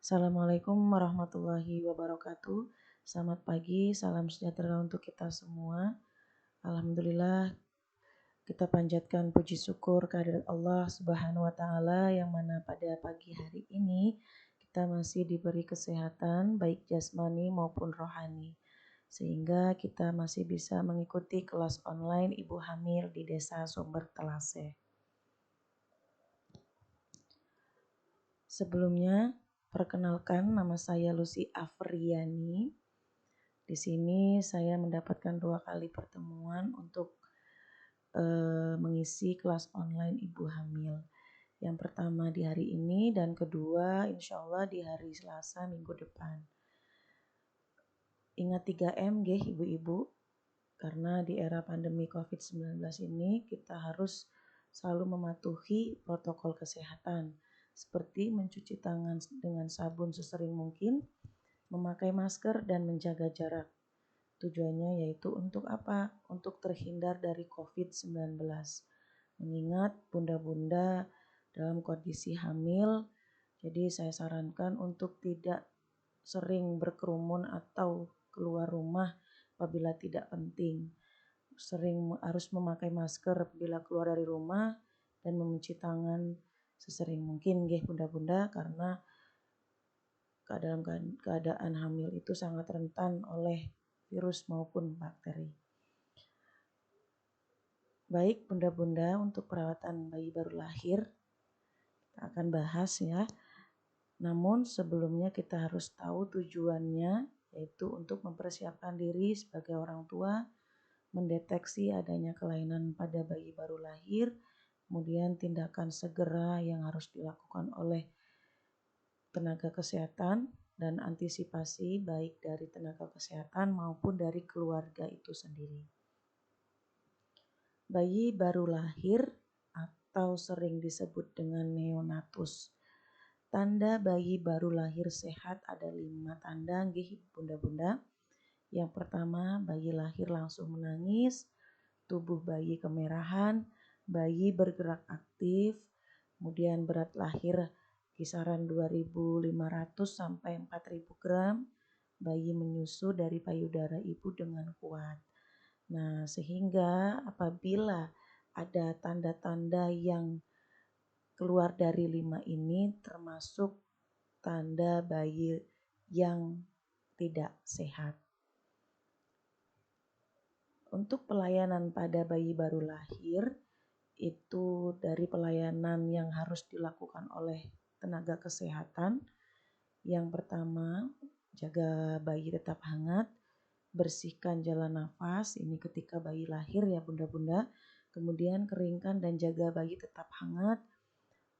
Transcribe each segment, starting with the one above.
Assalamualaikum warahmatullahi wabarakatuh. Selamat pagi, salam sejahtera untuk kita semua. Alhamdulillah, kita panjatkan puji syukur kehadirat Allah Subhanahu wa taala yang mana pada pagi hari ini kita masih diberi kesehatan baik jasmani maupun rohani. Sehingga kita masih bisa mengikuti kelas online ibu hamil di Desa Sumber Telase. Sebelumnya, perkenalkan nama saya Lucy Afriani. Di sini saya mendapatkan 2 kali pertemuan untuk mengisi kelas online ibu hamil. Yang pertama di hari ini dan kedua insya Allah di hari Selasa minggu depan. Ingat 3M nggih ibu-ibu, karena di era pandemi COVID-19 ini kita harus selalu mematuhi protokol kesehatan seperti mencuci tangan dengan sabun sesering mungkin, memakai masker dan menjaga jarak. Tujuannya yaitu untuk apa? Untuk terhindar dari COVID-19. Mengingat bunda-bunda dalam kondisi hamil, jadi saya sarankan untuk tidak sering berkerumun atau keluar rumah apabila tidak penting. Sering harus memakai masker bila keluar dari rumah dan mencuci tangan sesering mungkin nggih bunda-bunda, karena dalam keadaan hamil itu sangat rentan oleh virus maupun bakteri. Baik bunda-bunda, untuk perawatan bayi baru lahir kita akan bahas ya. Namun sebelumnya kita harus tahu tujuannya, yaitu untuk mempersiapkan diri sebagai orang tua, mendeteksi adanya kelainan pada bayi baru lahir, kemudian tindakan segera yang harus dilakukan oleh tenaga kesehatan dan antisipasi baik dari tenaga kesehatan maupun dari keluarga itu sendiri. Bayi baru lahir atau sering disebut dengan neonatus. Tanda bayi baru lahir sehat ada 5 tanda nggih bunda-bunda. Yang pertama, bayi lahir langsung menangis, tubuh bayi kemerahan, bayi bergerak aktif, kemudian berat lahir kisaran 2.500 sampai 4.000 gram, bayi menyusu dari payudara ibu dengan kuat. Nah, sehingga apabila ada tanda-tanda yang keluar dari 5 ini termasuk tanda bayi yang tidak sehat. Untuk pelayanan pada bayi baru lahir, itu dari pelayanan yang harus dilakukan oleh tenaga kesehatan. Yang pertama, jaga bayi tetap hangat, bersihkan jalan nafas, ini ketika bayi lahir ya bunda-bunda. Kemudian keringkan dan jaga bayi tetap hangat,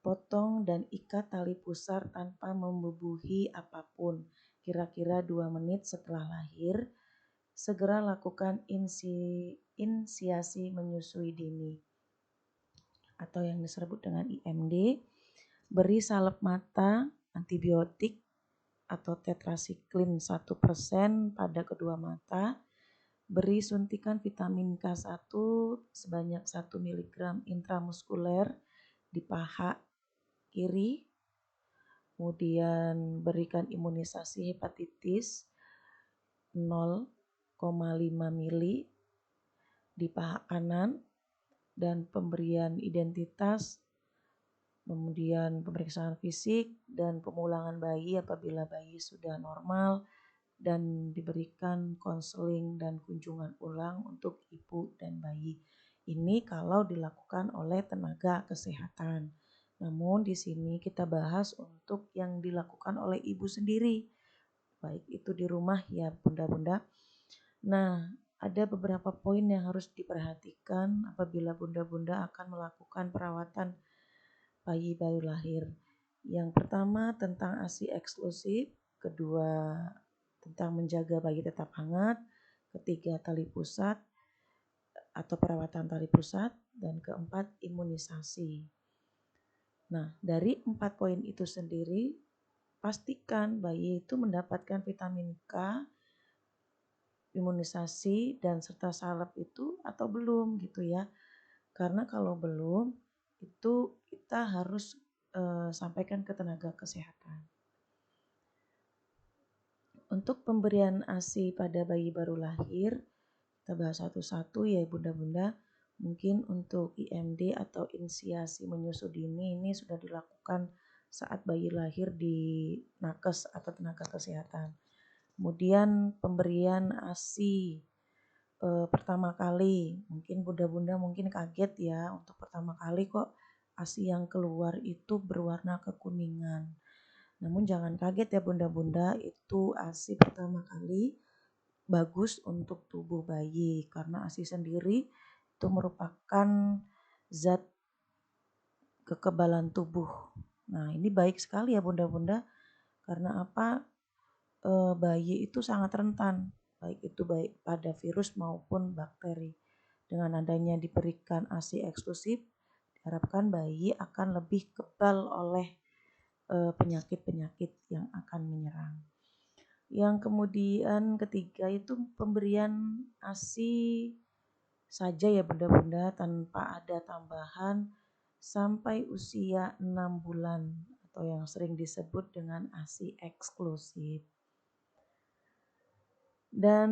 potong dan ikat tali pusar tanpa membubuhi apapun, kira-kira 2 menit setelah lahir. Segera lakukan inisiasi menyusui dini atau yang disebut dengan IMD. Beri salep mata antibiotik atau tetrasiklin 1% pada kedua mata. Beri suntikan vitamin K1 sebanyak 1 mg intramuskuler di paha kiri. Kemudian berikan imunisasi hepatitis 0,5 mili di paha kanan dan pemberian identitas, kemudian pemeriksaan fisik dan pemulangan bayi apabila bayi sudah normal, dan diberikan konseling dan kunjungan ulang untuk ibu dan bayi. Ini kalau dilakukan oleh tenaga kesehatan. Namun di sini kita bahas untuk yang dilakukan oleh ibu sendiri, baik itu di rumah ya bunda-bunda. Nah, ada beberapa poin yang harus diperhatikan apabila bunda-bunda akan melakukan perawatan bayi baru lahir. Yang pertama tentang ASI eksklusif, kedua tentang menjaga bayi tetap hangat, ketiga tali pusat atau perawatan tali pusat, dan keempat imunisasi. Nah, dari 4 poin itu sendiri, pastikan bayi itu mendapatkan vitamin K, imunisasi dan serta salep itu atau belum gitu ya. Karena kalau belum itu kita harus sampaikan ke tenaga kesehatan. Untuk pemberian ASI pada bayi baru lahir, kita bahas satu-satu ya bunda-bunda. Mungkin untuk IMD atau inisiasi menyusu dini ini sudah dilakukan saat bayi lahir di nakes atau tenaga kesehatan. Kemudian pemberian ASI pertama kali, mungkin bunda-bunda mungkin kaget ya, untuk pertama kali kok ASI yang keluar itu berwarna kekuningan. Namun jangan kaget ya bunda-bunda, itu ASI pertama kali bagus untuk tubuh bayi karena ASI sendiri itu merupakan zat kekebalan tubuh. Nah, ini baik sekali ya bunda-bunda karena apa? Bayi itu sangat rentan, baik itu baik pada virus maupun bakteri. Dengan adanya diberikan ASI eksklusif, diharapkan bayi akan lebih kebal oleh penyakit-penyakit yang akan menyerang. Yang kemudian ketiga itu pemberian ASI saja ya bunda-bunda tanpa ada tambahan sampai usia 6 bulan atau yang sering disebut dengan ASI eksklusif. Dan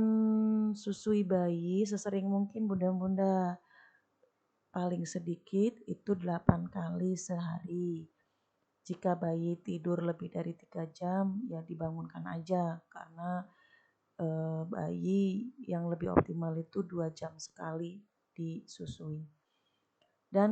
susui bayi sesering mungkin bunda-bunda, paling sedikit itu 8 kali sehari. Jika bayi tidur lebih dari 3 jam ya dibangunkan aja karena bayi yang lebih optimal itu 2 jam sekali disusui. Dan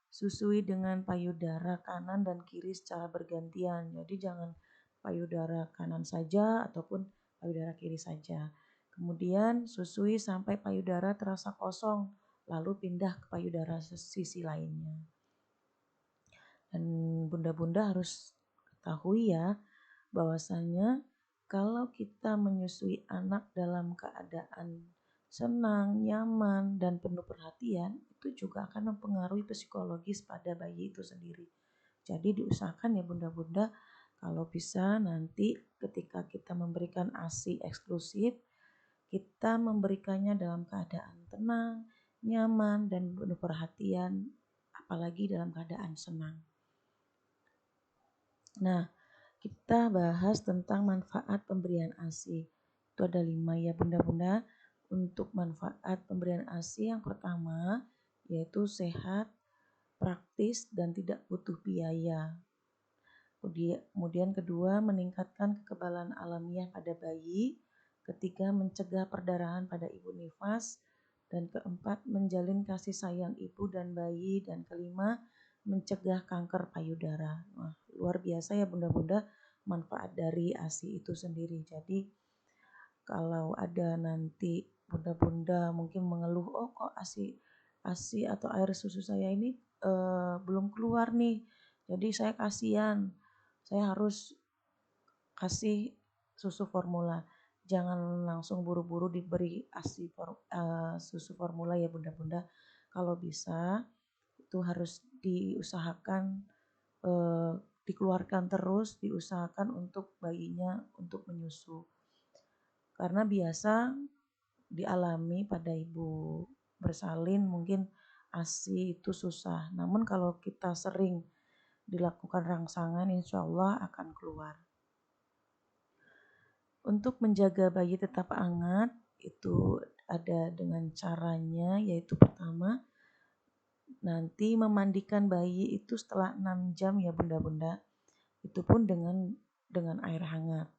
susui dengan payudara kanan dan kiri secara bergantian. Jadi jangan payudara kanan saja ataupun payudara kiri saja. Kemudian susui sampai payudara terasa kosong, lalu pindah ke payudara sisi lainnya. Dan bunda-bunda harus ketahui ya, bahwasanya kalau kita menyusui anak dalam keadaan senang, nyaman, dan penuh perhatian, itu juga akan mempengaruhi psikologis pada bayi itu sendiri. Jadi diusahakan ya bunda-bunda, kalau bisa nanti ketika kita memberikan ASI eksklusif, kita memberikannya dalam keadaan tenang, nyaman, dan penuh perhatian, apalagi dalam keadaan senang. Nah, kita bahas tentang manfaat pemberian ASI. Itu ada 5 ya bunda-bunda. Untuk manfaat pemberian ASI yang pertama yaitu sehat, praktis, dan tidak butuh biaya. Kemudian kedua, meningkatkan kekebalan alamiah pada bayi. Ketiga, mencegah perdarahan pada ibu nifas. Dan keempat, menjalin kasih sayang ibu dan bayi. Dan kelima, mencegah kanker payudara. Wah, luar biasa ya bunda-bunda manfaat dari ASI itu sendiri. Jadi kalau ada nanti bunda-bunda mungkin mengeluh, oh kok ASI atau air susu saya ini belum keluar nih, jadi saya kasihan, saya harus kasih susu formula. Jangan langsung buru-buru diberi ASI susu formula ya bunda-bunda. Kalau bisa itu harus diusahakan dikeluarkan terus, diusahakan untuk bayinya untuk menyusu. Karena biasa dialami pada ibu bersalin mungkin ASI itu susah. Namun kalau kita sering dilakukan rangsangan insya Allah akan keluar. Untuk menjaga bayi tetap hangat itu ada dengan caranya, yaitu pertama nanti memandikan bayi itu setelah 6 jam ya bunda-bunda. Itu pun dengan air hangat.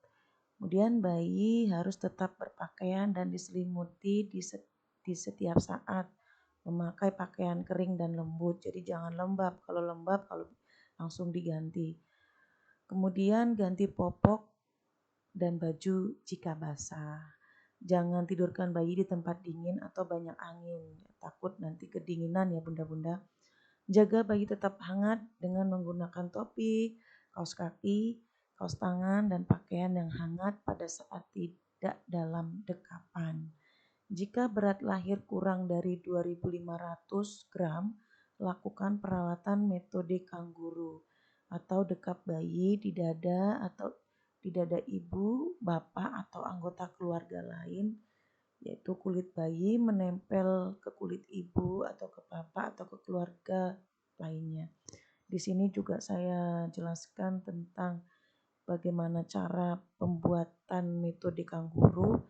Kemudian bayi harus tetap berpakaian dan diselimuti di setiap saat, memakai pakaian kering dan lembut. Jadi jangan lembab. Kalau lembab langsung diganti. Kemudian ganti popok dan baju jika basah. Jangan tidurkan bayi di tempat dingin atau banyak angin. Takut nanti kedinginan ya bunda-bunda. Jaga bayi tetap hangat dengan menggunakan topi, kaos kaki, kaos tangan, dan pakaian yang hangat pada saat tidak dalam dekapan. Jika berat lahir kurang dari 2.500 gram, lakukan perawatan metode kanguru atau dekap bayi di dada atau di dada ibu, bapak, atau anggota keluarga lain, yaitu kulit bayi menempel ke kulit ibu atau ke bapak atau ke keluarga lainnya. Di sini juga saya jelaskan tentang bagaimana cara pembuatan metode kanguru.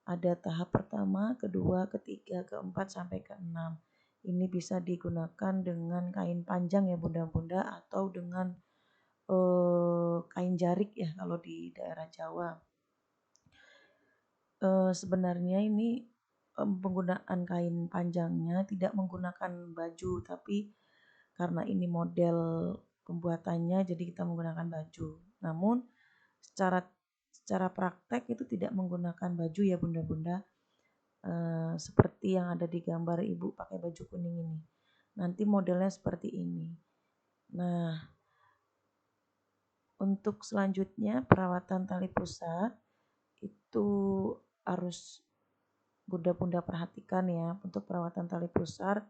Ada tahap pertama, kedua, ketiga, keempat, sampai keenam. Ini bisa digunakan dengan kain panjang ya bunda-bunda, atau dengan kain jarik ya kalau di daerah Jawa. Sebenarnya ini penggunaan kain panjangnya tidak menggunakan baju, tapi karena ini model pembuatannya jadi kita menggunakan baju. Namun secara praktek itu tidak menggunakan baju ya bunda-bunda, seperti yang ada di gambar ibu pakai baju kuning ini. Nanti modelnya seperti ini. Nah, untuk selanjutnya perawatan tali pusar itu harus bunda-bunda perhatikan ya. Untuk perawatan tali pusar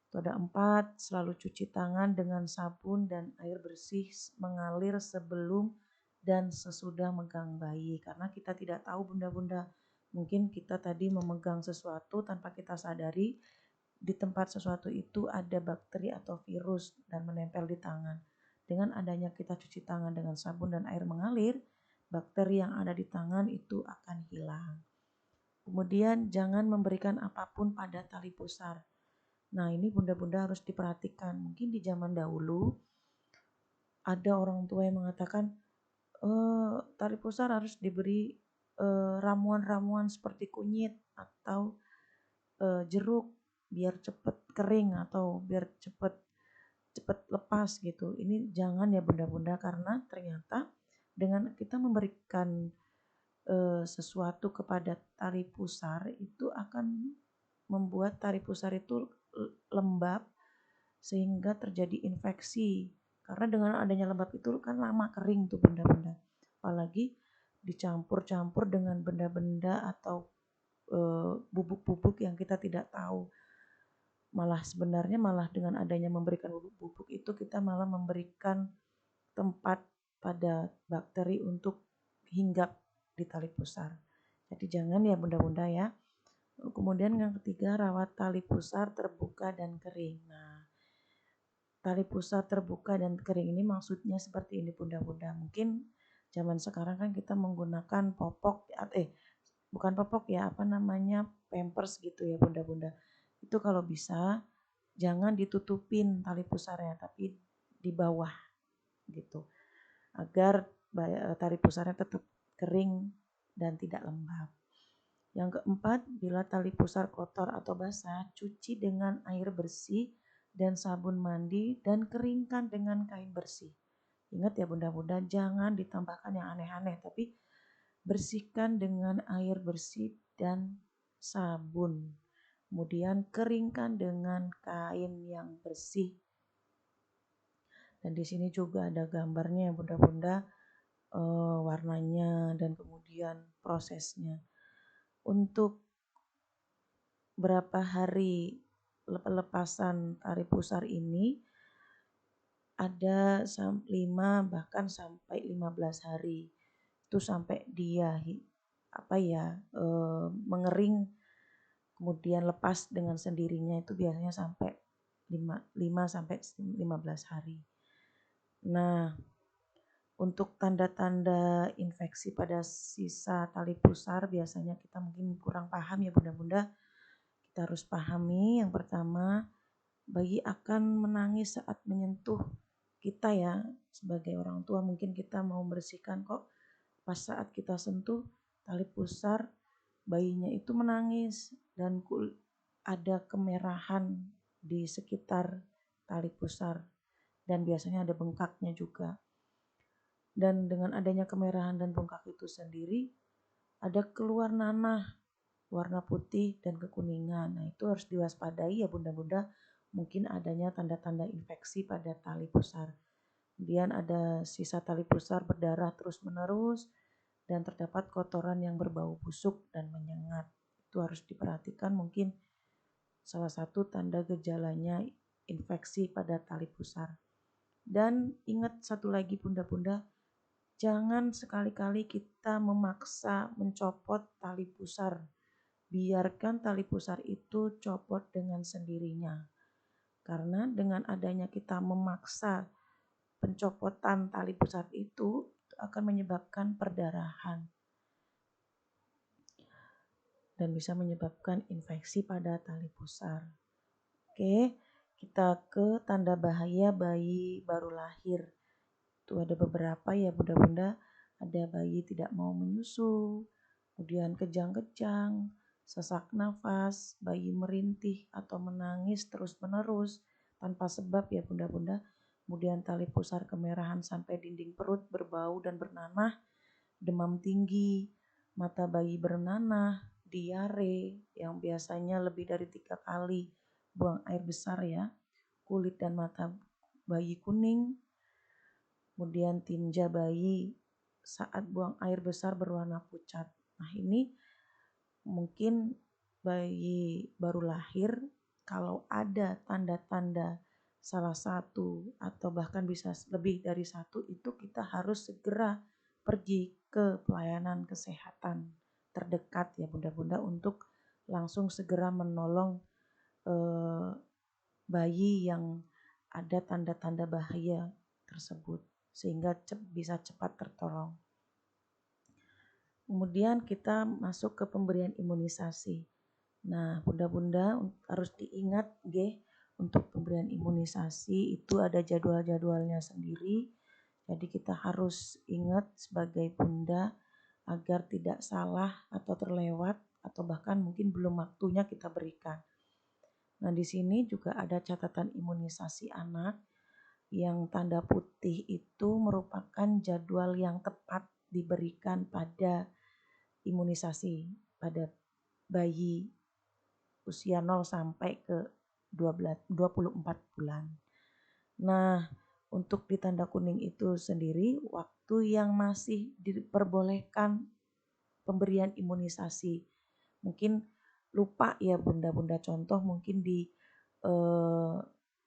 itu ada 4, selalu cuci tangan dengan sabun dan air bersih mengalir sebelum dan sesudah megang bayi. Karena kita tidak tahu bunda-bunda, mungkin kita tadi memegang sesuatu tanpa kita sadari di tempat sesuatu itu ada bakteri atau virus dan menempel di tangan. Dengan adanya kita cuci tangan dengan sabun dan air mengalir, bakteri yang ada di tangan itu akan hilang. Kemudian jangan memberikan apapun pada tali pusar. Nah, ini bunda-bunda harus diperhatikan. Mungkin di zaman dahulu ada orang tua yang mengatakan tali pusar harus diberi ramuan-ramuan seperti kunyit atau jeruk biar cepat kering atau biar cepat lepas gitu. Ini jangan ya bunda-bunda, karena ternyata dengan kita memberikan sesuatu kepada tali pusar itu akan membuat tali pusar itu lembab sehingga terjadi infeksi. Karena dengan adanya lembab itu kan lama kering tuh benda-benda. Apalagi dicampur-campur dengan benda-benda atau bubuk-bubuk yang kita tidak tahu. Sebenarnya dengan adanya memberikan bubuk-bubuk itu kita malah memberikan tempat pada bakteri untuk hinggap di tali pusar. Jadi jangan ya bunda-bunda ya. Kemudian yang ketiga, rawat tali pusar terbuka dan kering. Nah, tali pusar terbuka dan kering ini maksudnya seperti ini bunda-bunda. Mungkin zaman sekarang kan kita menggunakan popok, bukan popok ya, pampers gitu ya bunda-bunda. Itu kalau bisa jangan ditutupin tali pusarnya, tapi di bawah gitu. Agar tali pusarnya tetap kering dan tidak lembab. Yang keempat, bila tali pusar kotor atau basah, cuci dengan air bersih dan sabun mandi dan keringkan dengan kain bersih. Ingat ya bunda-bunda, jangan ditambahkan yang aneh-aneh, tapi bersihkan dengan air bersih dan sabun. Kemudian keringkan dengan kain yang bersih. Dan di sini juga ada gambarnya bunda-bunda, warnanya dan kemudian prosesnya. Untuk berapa hari lepasan tali pusar ini ada 5 bahkan sampai 15 hari. Itu sampai dia mengering kemudian lepas dengan sendirinya, itu biasanya sampai 5 sampai 15 hari. Nah, untuk tanda-tanda infeksi pada sisa tali pusar biasanya kita mungkin kurang paham ya bunda-bunda. Kita harus pahami yang pertama, bayi akan menangis saat menyentuh kita ya. Sebagai orang tua mungkin kita mau membersihkan, kok pas saat kita sentuh tali pusar bayinya itu menangis dan ada kemerahan di sekitar tali pusar dan biasanya ada bengkaknya juga. Dan dengan adanya kemerahan dan bengkak itu sendiri ada keluar nanah warna putih dan kekuningan. Nah, itu harus diwaspadai ya bunda-bunda, mungkin adanya tanda-tanda infeksi pada tali pusar. Kemudian ada sisa tali pusar berdarah terus-menerus dan terdapat kotoran yang berbau busuk dan menyengat. Itu harus diperhatikan, mungkin salah satu tanda gejalanya infeksi pada tali pusar. Dan ingat satu lagi bunda-bunda, jangan sekali-kali kita memaksa mencopot tali pusar. Biarkan tali pusar itu copot dengan sendirinya. Karena dengan adanya kita memaksa pencopotan tali pusar itu akan menyebabkan perdarahan dan bisa menyebabkan infeksi pada tali pusar. Oke, kita ke tanda bahaya bayi baru lahir. Itu ada beberapa ya bunda-bunda, ada bayi tidak mau menyusu, kemudian kejang-kejang, sesak nafas, bayi merintih atau menangis terus-menerus tanpa sebab ya bunda-bunda. Kemudian tali pusar kemerahan sampai dinding perut berbau dan bernanah, demam tinggi, mata bayi bernanah, diare yang biasanya lebih dari 3 kali, buang air besar ya, kulit dan mata bayi kuning, kemudian tinja bayi saat buang air besar berwarna pucat. Nah ini mungkin bayi baru lahir, kalau ada tanda-tanda salah satu atau bahkan bisa lebih dari satu, itu kita harus segera pergi ke pelayanan kesehatan terdekat ya bunda-bunda untuk langsung segera menolong bayi yang ada tanda-tanda bahaya tersebut sehingga bisa cepat tertolong. Kemudian kita masuk ke pemberian imunisasi. Nah, bunda-bunda harus diingat untuk pemberian imunisasi itu ada jadwal-jadwalnya sendiri. Jadi kita harus ingat sebagai bunda agar tidak salah atau terlewat atau bahkan mungkin belum waktunya kita berikan. Nah, di sini juga ada catatan imunisasi anak yang tanda putih itu merupakan jadwal yang tepat diberikan pada imunisasi pada bayi usia 0 sampai ke 24 bulan. Nah, untuk di tanda kuning itu sendiri waktu yang masih diperbolehkan pemberian imunisasi. Mungkin lupa ya bunda-bunda, contoh mungkin di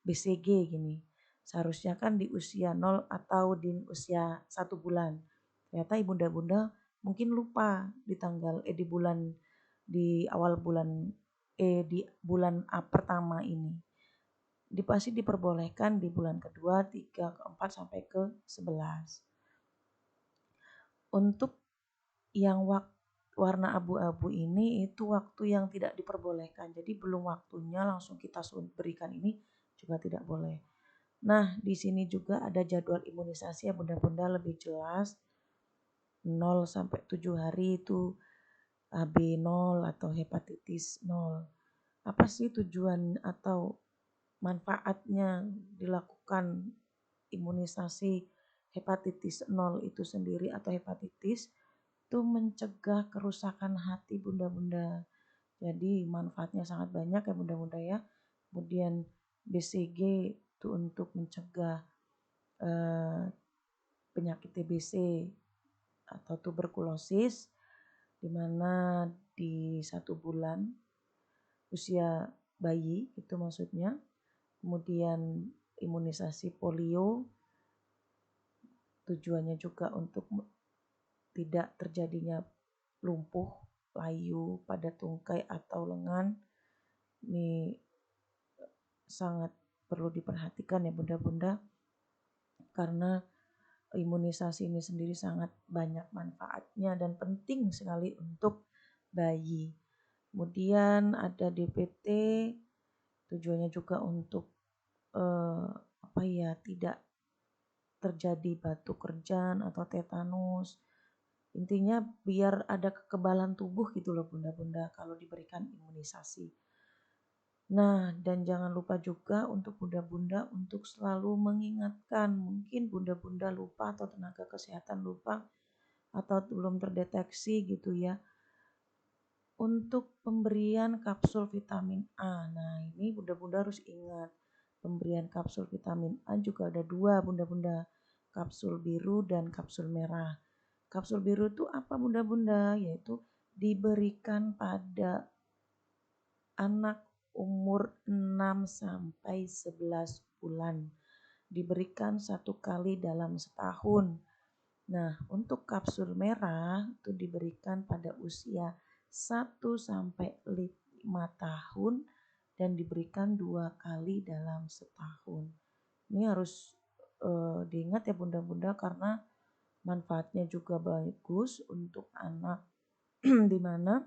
BCG gini. Seharusnya kan di usia 0 atau di usia 1 bulan. Ternyata bunda-bunda mungkin lupa di awal bulan di bulan pertama ini. Pasti diperbolehkan di bulan kedua, 3, keempat sampai ke 11. Untuk yang warna abu-abu ini itu waktu yang tidak diperbolehkan. Jadi belum waktunya langsung kita berikan ini juga tidak boleh. Nah, di sini juga ada jadwal imunisasi ya bunda-bunda lebih jelas. 0 sampai 7 hari itu AB0 atau hepatitis 0. Apa sih tujuan atau manfaatnya dilakukan imunisasi hepatitis 0 itu sendiri atau hepatitis? Itu mencegah kerusakan hati bunda-bunda. Jadi manfaatnya sangat banyak ya bunda-bunda ya. Kemudian BCG itu untuk mencegah penyakit TBC atau tuberkulosis, di mana di 1 bulan usia bayi itu maksudnya. Kemudian imunisasi polio tujuannya juga untuk tidak terjadinya lumpuh, layu pada tungkai atau lengan. Ini sangat perlu diperhatikan ya bunda-bunda, karena imunisasi ini sendiri sangat banyak manfaatnya dan penting sekali untuk bayi. Kemudian ada DPT, tujuannya juga untuk tidak terjadi batuk kerjan atau tetanus. Intinya biar ada kekebalan tubuh gitu loh bunda-bunda kalau diberikan imunisasi. Nah, dan jangan lupa juga untuk bunda-bunda untuk selalu mengingatkan, mungkin bunda-bunda lupa atau tenaga kesehatan lupa atau belum terdeteksi gitu ya, untuk pemberian kapsul vitamin A. Nah, ini bunda-bunda harus ingat, pemberian kapsul vitamin A juga ada 2 bunda-bunda, kapsul biru dan kapsul merah. Kapsul biru itu apa bunda-bunda? Yaitu diberikan pada anak umur 6 sampai 11 bulan. Diberikan 1 kali dalam setahun. Nah, untuk kapsul merah itu diberikan pada usia 1 sampai 5 tahun dan diberikan 2 kali dalam setahun. Ini harus diingat ya bunda-bunda, karena manfaatnya juga bagus untuk anak di mana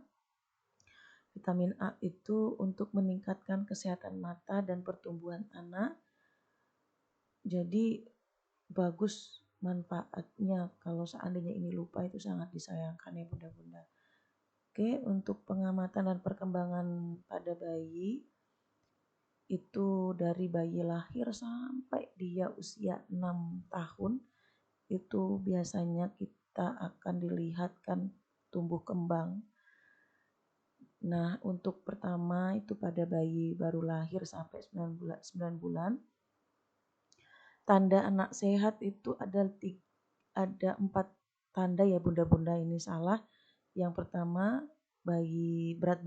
vitamin A itu untuk meningkatkan kesehatan mata dan pertumbuhan anak. Jadi bagus manfaatnya, kalau seandainya ini lupa itu sangat disayangkan ya bunda-bunda. Oke, untuk pengamatan dan perkembangan pada bayi itu dari bayi lahir sampai dia usia 6 tahun itu biasanya kita akan dilihatkan tumbuh kembang. Nah, untuk pertama itu pada bayi baru lahir sampai 9 bulan. Tanda anak sehat itu ada 4 tanda ya bunda-bunda, ini salah. Yang pertama, berat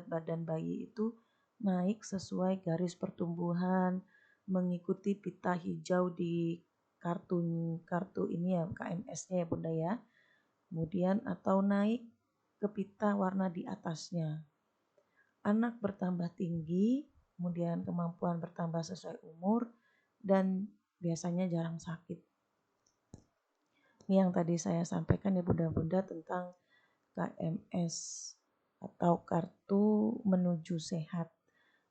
badan bayi itu naik sesuai garis pertumbuhan, mengikuti pita hijau di kartu ini ya, KMS-nya ya bunda ya. Kemudian atau naik ke pita warna di atasnya. Anak bertambah tinggi, kemudian kemampuan bertambah sesuai umur, dan biasanya jarang sakit. Ini yang tadi saya sampaikan ya bunda-bunda tentang KMS atau kartu menuju sehat.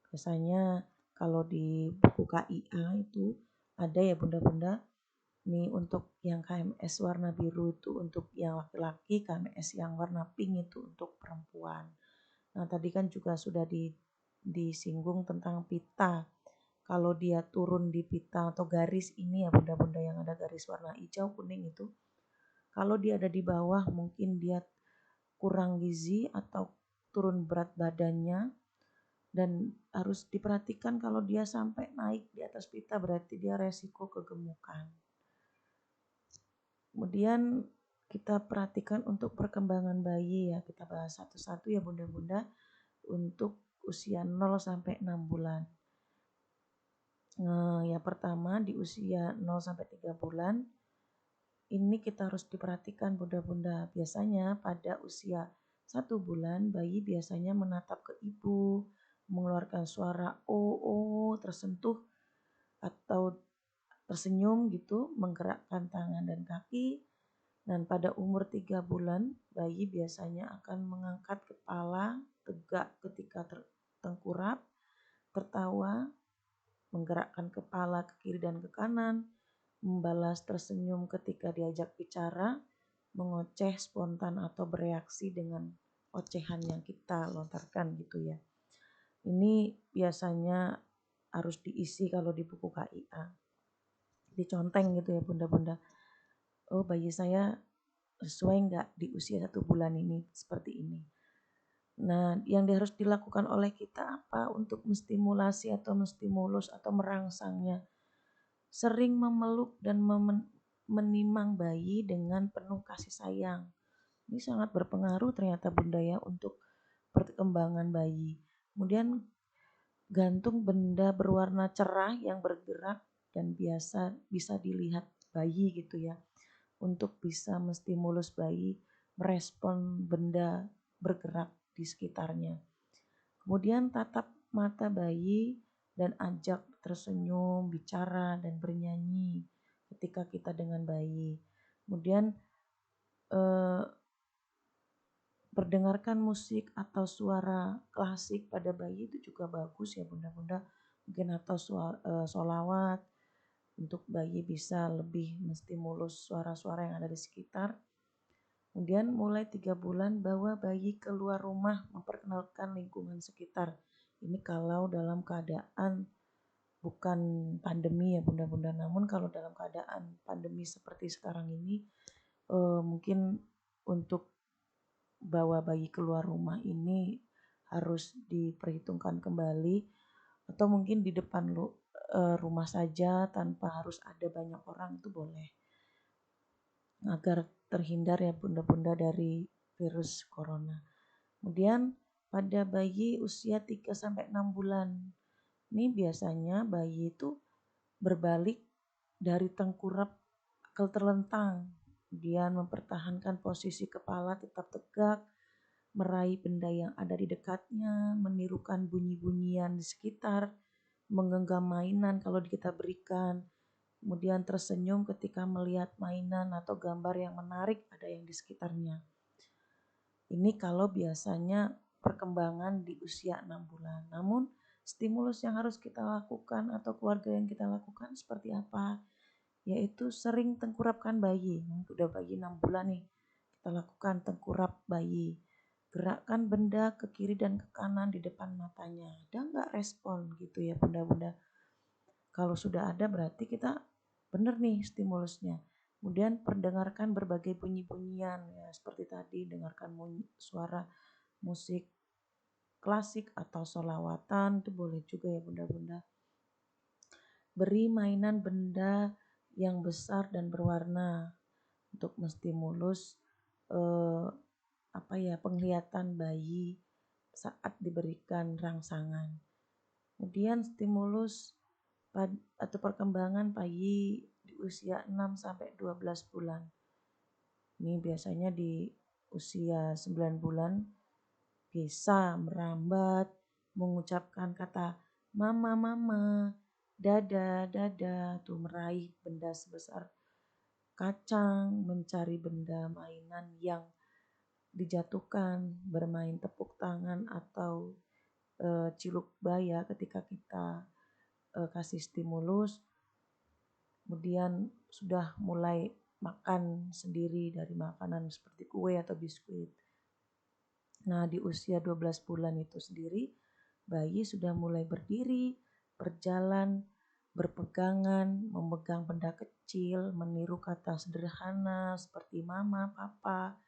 Biasanya kalau di buku KIA itu ada ya bunda-bunda. Ini untuk yang KMS warna biru itu untuk yang laki-laki, KMS yang warna pink itu untuk perempuan. Nah, tadi kan juga sudah disinggung tentang pita. Kalau dia turun di pita atau garis ini ya bunda-bunda yang ada garis warna hijau kuning itu, kalau dia ada di bawah mungkin dia kurang gizi atau turun berat badannya, dan harus diperhatikan kalau dia sampai naik di atas pita berarti dia resiko kegemukan. Kemudian kita perhatikan untuk perkembangan bayi ya, kita bahas satu-satu ya bunda-bunda untuk usia 0 sampai 6 bulan. Yang pertama di usia 0 sampai 3 bulan ini kita harus diperhatikan bunda-bunda. Biasanya pada usia 1 bulan bayi biasanya menatap ke ibu, mengeluarkan suara oh tersentuh atau tersenyum gitu, menggerakkan tangan dan kaki. Dan pada umur 3 bulan bayi biasanya akan mengangkat kepala tegak ketika tengkurap, tertawa, menggerakkan kepala ke kiri dan ke kanan, membalas tersenyum ketika diajak bicara, mengoceh spontan atau bereaksi dengan ocehan yang kita lontarkan gitu ya. Ini biasanya harus diisi kalau di buku KIA. Diconteng gitu ya bunda-bunda. Oh, bayi saya sesuai nggak di usia 1 bulan ini seperti ini. Nah, yang harus dilakukan oleh kita apa untuk menstimulasi atau menstimulus atau merangsangnya? Sering memeluk dan menimang bayi dengan penuh kasih sayang. Ini sangat berpengaruh ternyata bunda ya untuk perkembangan bayi. Kemudian gantung benda berwarna cerah yang bergerak dan bisa dilihat bayi gitu ya, untuk bisa menstimulus bayi merespon benda bergerak di sekitarnya. Kemudian tatap mata bayi dan ajak tersenyum, bicara dan bernyanyi ketika kita dengan bayi. Kemudian berdengarkan musik atau suara klasik pada bayi itu juga bagus ya bunda-bunda. Mungkin atau sholawat untuk bayi bisa lebih menstimulus suara-suara yang ada di sekitar. Kemudian mulai 3 bulan bawa bayi keluar rumah, memperkenalkan lingkungan sekitar. Ini kalau dalam keadaan bukan pandemi ya bunda-bunda. Namun kalau dalam keadaan pandemi seperti sekarang ini, mungkin untuk bawa bayi keluar rumah ini harus diperhitungkan kembali, atau mungkin di depan rumah saja tanpa harus ada banyak orang itu boleh, agar terhindar ya bunda-bunda dari virus corona. Kemudian pada bayi usia 3 sampai 6 bulan. Ini biasanya bayi itu berbalik dari tengkurap ke terlentang. Kemudian mempertahankan posisi kepala tetap tegak, meraih benda yang ada di dekatnya, menirukan bunyi-bunyian di sekitar, menggenggam mainan kalau kita berikan. kemudian tersenyum ketika melihat mainan atau gambar yang menarik ada yang di sekitarnya. Ini kalau biasanya perkembangan di usia 6 bulan. Namun stimulus yang harus kita lakukan atau keluarga yang kita lakukan seperti apa? Yaitu sering tengkurapkan bayi. Udah bayi 6 bulan nih, kita lakukan tengkurap bayi. Gerakkan benda ke kiri dan ke kanan di depan matanya. Ada nggak respon gitu ya bunda-bunda? Kalau sudah ada berarti kita benar nih stimulusnya. Kemudian perdengarkan berbagai bunyi-bunyian ya seperti tadi dengarkan suara musik klasik atau sholawatan itu boleh juga ya bunda-bunda. Beri mainan benda yang besar dan berwarna untuk menstimulus penglihatan bayi saat diberikan rangsangan. Kemudian stimulus atau perkembangan bayi di usia 6 sampai 12 bulan. Ini biasanya di usia 9 bulan bisa merambat, mengucapkan kata mama mama, dada dada, tuh meraih benda sebesar kacang, mencari benda mainan yang dijatuhkan, bermain tepuk tangan atau ciluk baya ketika kita kasih stimulus. Kemudian sudah mulai makan sendiri dari makanan seperti kue atau biskuit. Nah, di usia 12 bulan itu sendiri, bayi sudah mulai berdiri, berjalan, berpegangan, memegang benda kecil, meniru kata sederhana seperti mama, papa,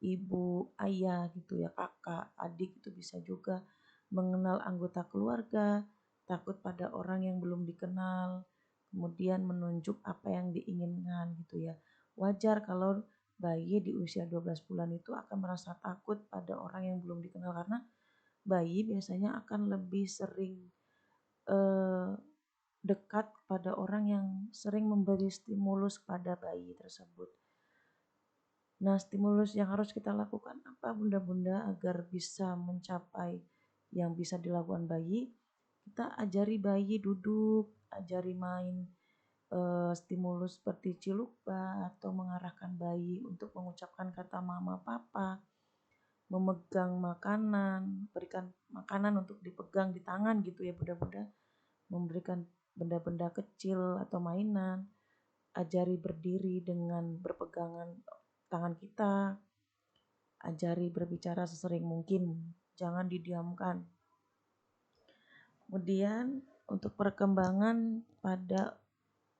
ibu, ayah gitu ya, kakak, adik itu bisa juga mengenal anggota keluarga, takut pada orang yang belum dikenal, kemudian menunjuk apa yang diinginkan gitu ya. Wajar kalau bayi di usia 12 bulan itu akan merasa takut pada orang yang belum dikenal karena bayi biasanya akan lebih sering eh, dekat pada orang yang sering memberi stimulus pada bayi tersebut. Nah, stimulus yang harus kita lakukan apa bunda-bunda agar bisa mencapai yang bisa dilakukan bayi? Kita ajari bayi duduk, ajari main stimulus seperti cilukba atau mengarahkan bayi untuk mengucapkan kata mama papa, memegang makanan, berikan makanan untuk dipegang di tangan gitu ya bunda-bunda, memberikan benda-benda kecil atau mainan, ajari berdiri dengan berpegangan tangan kita, ajari berbicara sesering mungkin, jangan didiamkan. Kemudian untuk perkembangan pada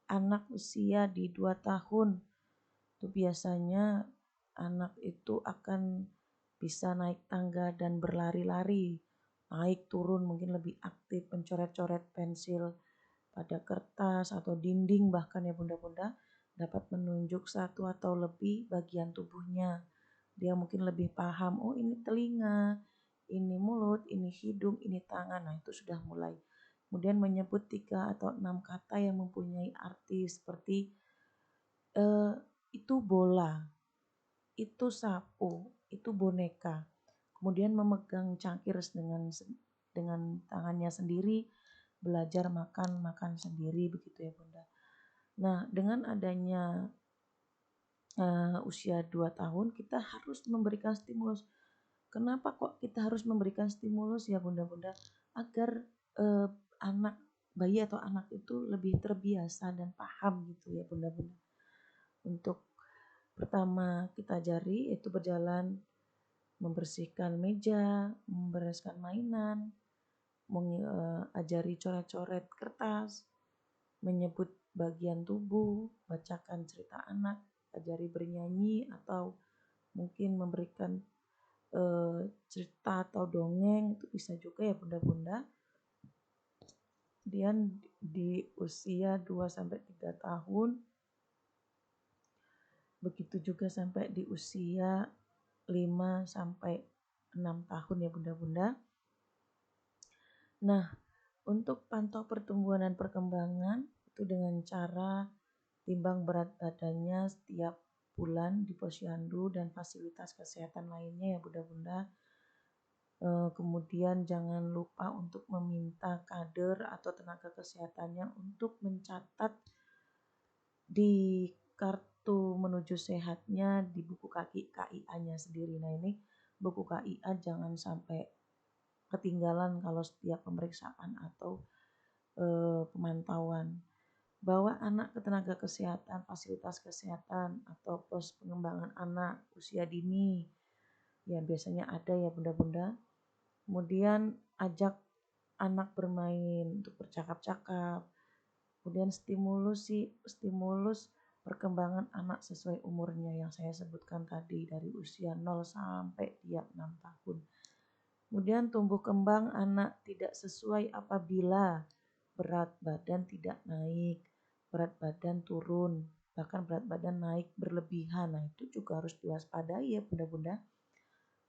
anak usia di 2 tahun, itu biasanya anak itu akan bisa naik tangga dan berlari-lari, naik turun mungkin lebih aktif, mencoret-coret pensil pada kertas atau dinding bahkan ya bunda-bunda, dapat menunjuk satu atau lebih bagian tubuhnya. Dia mungkin lebih paham, oh ini telinga, ini mulut, ini hidung, ini tangan. Nah itu sudah mulai. Kemudian menyebut 3 atau 6 kata yang mempunyai arti seperti itu bola, itu sapu, itu boneka. Kemudian memegang cangkir dengan tangannya sendiri, belajar makan sendiri begitu ya bunda. Nah dengan adanya usia 2 tahun kita harus memberikan stimulus. Kenapa kok kita harus memberikan stimulus ya bunda-bunda? Agar anak bayi atau anak itu lebih terbiasa dan paham gitu ya bunda-bunda. Untuk pertama kita ajari yaitu berjalan, membersihkan meja, membereskan mainan, ajari coret-coret kertas, menyebut bagian tubuh, bacakan cerita anak, ajari bernyanyi atau mungkin memberikan cerita atau dongeng itu bisa juga ya bunda-bunda. Kemudian di usia 2 sampai 3 tahun begitu juga sampai di usia 5 sampai 6 tahun ya bunda-bunda. Nah, untuk pantau pertumbuhan dan perkembangan itu dengan cara timbang berat badannya setiap bulan di posyandu dan fasilitas kesehatan lainnya ya bunda-bunda. Kemudian jangan lupa untuk meminta kader atau tenaga kesehatannya untuk mencatat di kartu menuju sehatnya di buku KIA-nya sendiri. Nah ini buku KIA jangan sampai ketinggalan kalau setiap pemeriksaan atau pemantauan. Bawa anak ke tenaga kesehatan, fasilitas kesehatan atau pos pengembangan anak usia dini. Ya biasanya ada ya bunda-bunda. Kemudian ajak anak bermain untuk bercakap-cakap. Kemudian stimulus perkembangan anak sesuai umurnya yang saya sebutkan tadi dari usia 0 sampai dia 6 tahun. Kemudian tumbuh kembang anak tidak sesuai apabila berat badan tidak naik, berat badan turun, bahkan berat badan naik berlebihan. Nah itu juga harus diwaspadai ya bunda-bunda.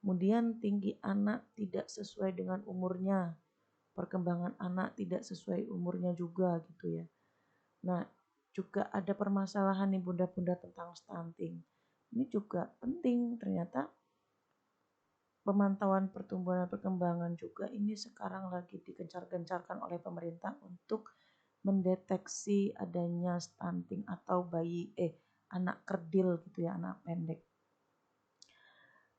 Kemudian tinggi anak tidak sesuai dengan umurnya, perkembangan anak tidak sesuai umurnya juga gitu ya. Nah juga ada permasalahan nih bunda-bunda tentang stunting. Ini juga penting ternyata. Pemantauan pertumbuhan dan perkembangan juga ini sekarang lagi digencar-gencarkan oleh pemerintah untuk mendeteksi adanya stunting atau anak kerdil gitu ya, anak pendek.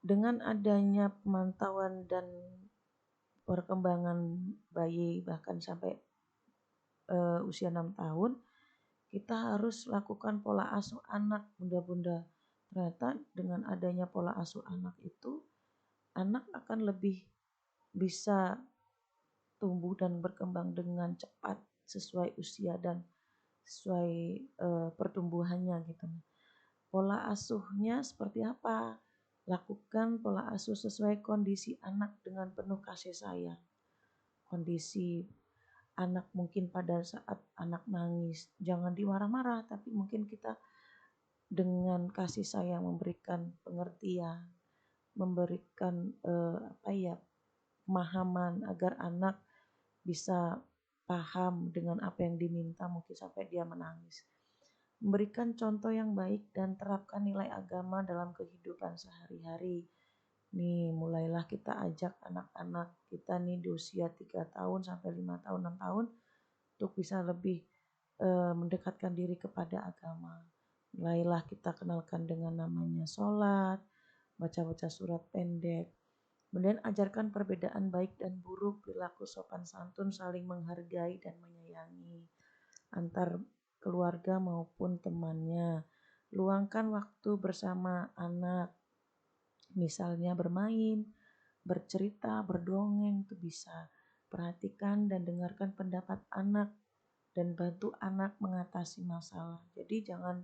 Dengan adanya pemantauan dan perkembangan bayi bahkan sampai usia 6 tahun, kita harus lakukan pola asuh anak bunda-bunda. Ternyata dengan adanya pola asuh anak itu, anak akan lebih bisa tumbuh dan berkembang dengan cepat sesuai usia dan sesuai pertumbuhannya gitu. Pola asuhnya seperti apa? Lakukan pola asuh sesuai kondisi anak dengan penuh kasih sayang. Kondisi anak mungkin pada saat anak nangis, jangan dimarah-marah, tapi mungkin kita dengan kasih sayang memberikan pengertian, memberikan pemahaman agar anak bisa paham dengan apa yang diminta mungkin sampai dia menangis. Memberikan contoh yang baik dan terapkan nilai agama dalam kehidupan sehari-hari. Nih mulailah kita ajak anak-anak kita nih di usia 3 tahun sampai 5 tahun, 6 tahun untuk bisa lebih mendekatkan diri kepada agama. Mulailah kita kenalkan dengan namanya sholat, baca-baca surat pendek. Kemudian ajarkan perbedaan baik dan buruk, perilaku sopan santun, saling menghargai dan menyayangi antar keluarga maupun temannya. Luangkan waktu bersama anak, misalnya bermain, bercerita, berdongeng itu bisa. Perhatikan dan dengarkan pendapat anak dan bantu anak mengatasi masalah. Jadi jangan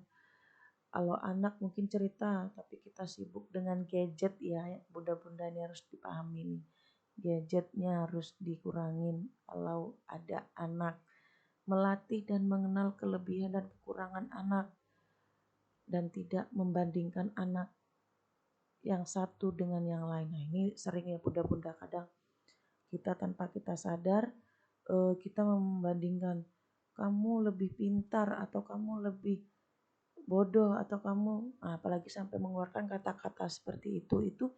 kalau anak mungkin cerita tapi kita sibuk dengan gadget ya, bunda-bunda ini harus dipahami nih. Gadgetnya harus dikurangin kalau ada anak. Melatih dan mengenal kelebihan dan kekurangan anak dan tidak membandingkan anak yang satu dengan yang lain. Nah ini sering ya bunda-bunda kadang kita tanpa kita sadar kita membandingkan kamu lebih pintar atau kamu lebih bodoh atau kamu apalagi sampai mengeluarkan kata-kata seperti itu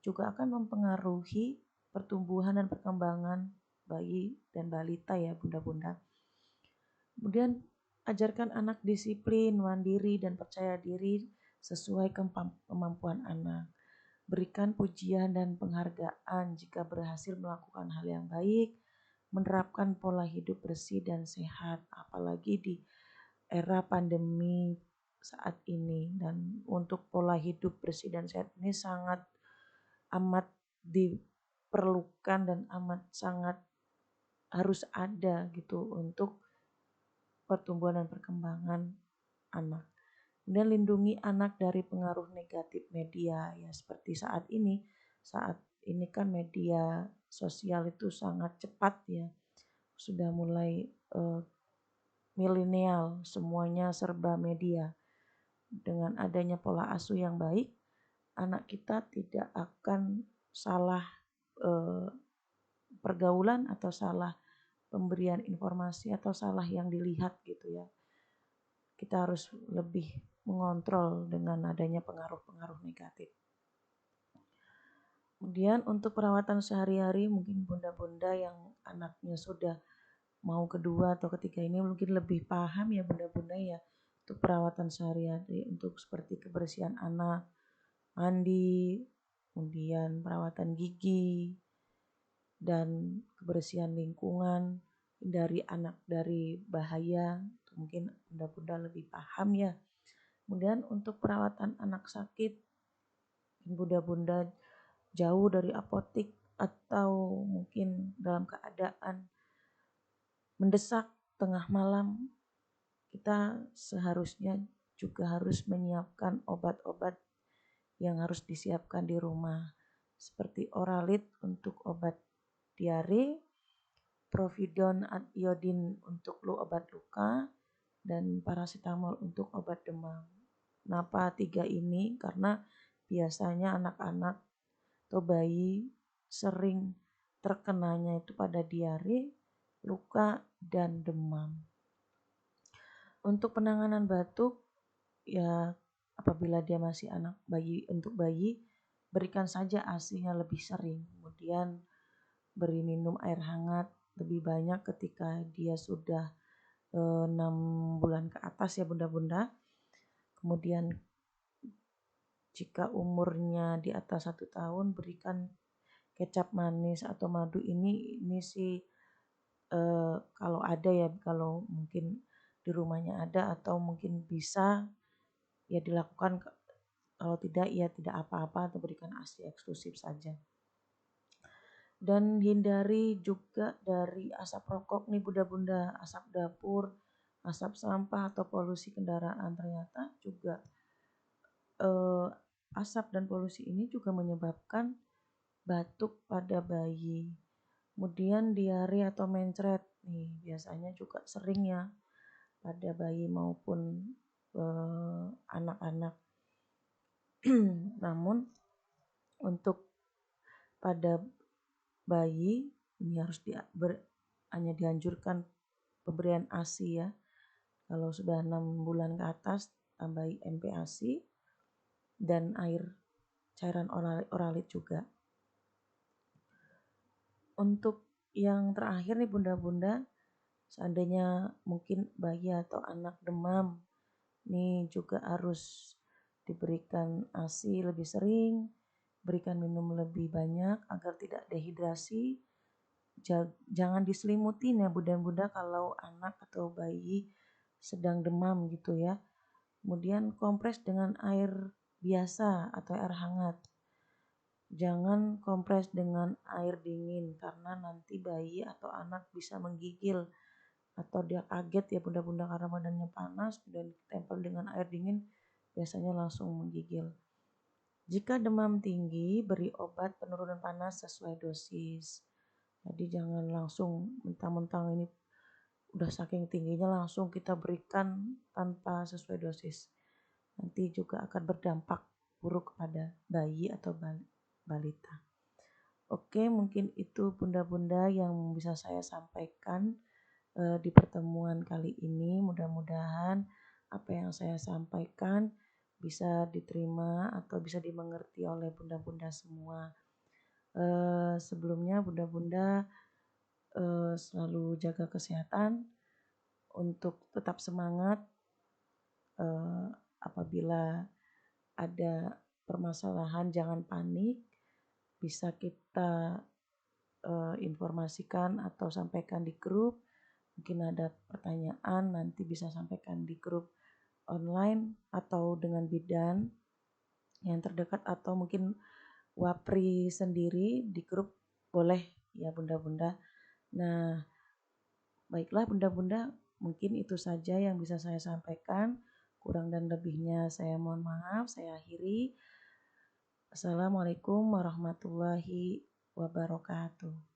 juga akan mempengaruhi pertumbuhan dan perkembangan bayi dan balita ya bunda-bunda. Kemudian ajarkan anak disiplin, mandiri dan percaya diri sesuai kemampuan anak. Berikan pujian dan penghargaan jika berhasil melakukan hal yang baik, menerapkan pola hidup bersih dan sehat apalagi di era pandemi saat ini. Dan untuk pola hidup bersih dan sehat ini sangat amat diperlukan dan amat sangat harus ada gitu untuk pertumbuhan dan perkembangan anak. Kemudian lindungi anak dari pengaruh negatif media ya seperti saat ini kan media sosial itu sangat cepat ya, sudah mulai milenial semuanya serba media. Dengan adanya pola asuh yang baik, anak kita tidak akan salah pergaulan atau salah pemberian informasi atau salah yang dilihat gitu ya. Kita harus lebih mengontrol dengan adanya pengaruh-pengaruh negatif. Kemudian untuk perawatan sehari-hari mungkin bunda-bunda yang anaknya sudah mau kedua atau ketiga ini mungkin lebih paham ya bunda-bunda ya untuk perawatan sehari-hari untuk seperti kebersihan anak, mandi, kemudian perawatan gigi, dan kebersihan lingkungan, hindari anak dari bahaya. Mungkin bunda-bunda lebih paham ya. Kemudian untuk perawatan anak sakit, bunda-bunda jauh dari apotik atau mungkin dalam keadaan mendesak tengah malam, kita seharusnya juga harus menyiapkan obat-obat yang harus disiapkan di rumah, seperti Oralit untuk obat diare, Providon iodin untuk obat luka, dan paracetamol untuk obat demam. Kenapa 3 ini? Karena biasanya anak-anak atau bayi sering terkenanya itu pada diare, luka, dan demam. Untuk penanganan batuk, ya apabila dia masih anak bayi, untuk bayi berikan saja ASI-nya lebih sering, kemudian beri minum air hangat lebih banyak ketika dia sudah 6 bulan ke atas ya bunda-bunda. Kemudian jika umurnya di atas 1 tahun, berikan kecap manis atau madu. Ini sih kalau ada ya, kalau mungkin di rumahnya ada atau mungkin bisa ya dilakukan, kalau tidak ya tidak apa-apa, atau berikan ASI eksklusif saja. Dan hindari juga dari asap rokok nih bunda-bunda, asap dapur, asap sampah atau polusi kendaraan. Ternyata juga asap dan polusi ini juga menyebabkan batuk pada bayi. Kemudian diare atau mencret nih biasanya juga sering ya pada bayi maupun anak-anak. Namun untuk pada bayi ini harus hanya dianjurkan pemberian ASI ya. Kalau sudah 6 bulan ke atas tambahi MPASI dan air cairan Oralit juga. Untuk yang terakhir nih bunda-bunda, seandainya mungkin bayi atau anak demam, nih juga harus diberikan ASI lebih sering, berikan minum lebih banyak agar tidak dehidrasi. Jangan diselimutin ya bunda-bunda kalau anak atau bayi sedang demam gitu ya. Kemudian kompres dengan air biasa atau air hangat. Jangan kompres dengan air dingin karena nanti bayi atau anak bisa menggigil atau dia kaget ya bunda-bunda karena badannya panas dan ditempel dengan air dingin biasanya langsung menggigil. Jika demam tinggi, beri obat penurunan panas sesuai dosis. Jadi jangan langsung mentang-mentang ini udah saking tingginya langsung kita berikan tanpa sesuai dosis. Nanti juga akan berdampak buruk pada bayi atau balita. Oke, mungkin itu bunda-bunda yang bisa saya sampaikan di pertemuan kali ini. Mudah-mudahan apa yang saya sampaikan bisa diterima atau bisa dimengerti oleh bunda-bunda semua. Sebelumnya bunda-bunda selalu jaga kesehatan, untuk tetap semangat apabila ada permasalahan jangan panik, bisa kita informasikan atau sampaikan di grup. Mungkin ada pertanyaan nanti bisa sampaikan di grup online atau dengan bidan yang terdekat atau mungkin wapri sendiri di grup boleh ya bunda-bunda. Nah, baiklah bunda-bunda, mungkin itu saja yang bisa saya sampaikan. Kurang dan lebihnya saya mohon maaf, saya akhiri. Assalamualaikum warahmatullahi wabarakatuh.